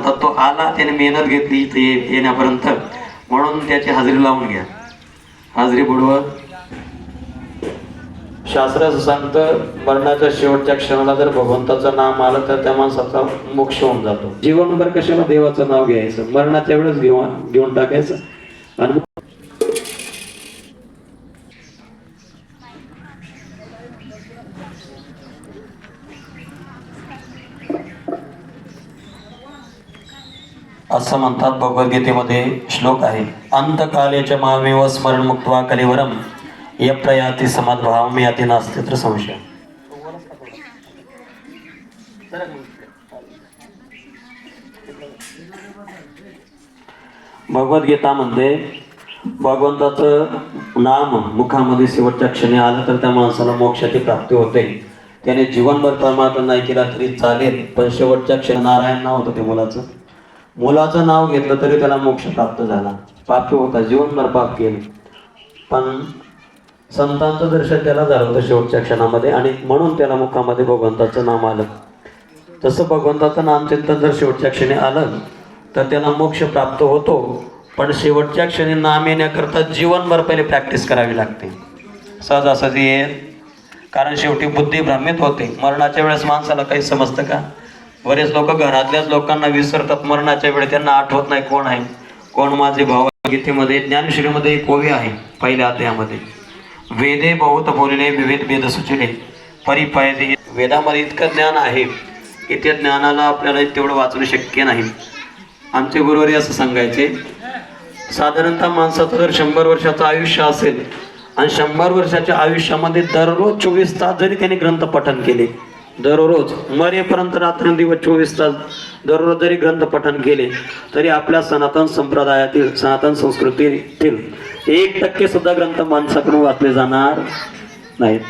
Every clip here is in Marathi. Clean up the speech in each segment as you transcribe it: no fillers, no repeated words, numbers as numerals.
म्हणतात तो आला, त्याने मेहनत घेतली इथे येण्यापर्यंत, म्हणून त्याची हाजरी लावून घ्या. हाजरी बुडवत शास्त्र असं सांगतं, मरणाच्या शेवटच्या क्षणाला जर भगवंताचं नाम आलं तर त्या माणसाचा मोक्ष होऊन जातो. जीवनभर कशाला देवाचं नाव घ्यायचं, मरणाच्या वेळेस घेऊन टाकायचं. आणि असं म्हणतात भगवद्गीतेमध्ये श्लोक आहे, अंतकालेच्या मामेव स्मरण मुक्त्वा कलिवरम यप्रयाति समाद्भाव मी अति नास्ति तर संशय. भगवद्गीता म्हणते भगवंताचं नाम मुखामध्ये शेवटच्या क्षणी आलं तर त्या माणसाला मोक्षाची प्राप्ती होते. त्याने जीवनभर परमार्थ नाही केला तरी चालेल, पण शेवटच्या क्षणी नारायण नाव होतं ते मुलाचं नाव घेतलं तरी त्याला मोक्ष प्राप्त झाला. पापी होता, जीवनभर पाप केले, पण संतांचं दर्शन त्याला झालं होतं शेवटच्या क्षणामध्ये, आणि म्हणून त्याला मुखामध्ये भगवंताचं नाम आलं. तसं भगवंताचं नामचिंतन जर शेवटच्या क्षणी आलं तर त्याला मोक्ष प्राप्त होतो, पण शेवटच्या क्षणी नाम येण्याकरता जीवनभर पहिले प्रॅक्टिस करावी लागते. सहजासहजी येईल, कारण शेवटी बुद्धी भ्रमित होते. मरणाच्या वेळेस माणसाला काही समजतं का? बरेच लोक घरातल्याच लोकांना विसरतात मरणाच्या वेळेस, त्यांना आठवत नाही कोण आहे, कोण माझे भाऊ. गीतेमध्ये ज्ञानश्रीमध्ये एक ओवी आहे पहिल्या अध्यायामध्ये, वेदे बहुत बोलले विविध वेद सुचले परिपायते. वेदामध्ये इतकं ज्ञान आहे की त्या ज्ञानाला आपल्याला तेवढं वाचणं शक्य नाही. आमचे गुरुवारी असं सांगायचे, साधारणतः माणसाचं जर 100 वर्षाचं आयुष्य असेल आणि 100 वर्षाच्या आयुष्यामध्ये दररोज 24 तास जरी त्यांनी ग्रंथ पठन केले, दररोज मरेपर्यंत रात्रंदिवस 24 तास दररोज जरी ग्रंथ पठन केले, तरी आपल्या सनातन संप्रदायातील सनातन संस्कृतीतील 1% सुद्धा ग्रंथ माणसाकडून वाचले जाणार नाहीत.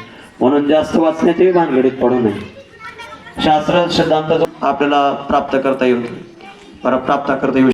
म्हणून जास्त वाचण्याची भानगडीत पडू नये. शास्त्र सिद्धांत आपल्याला प्राप्त करता येईल.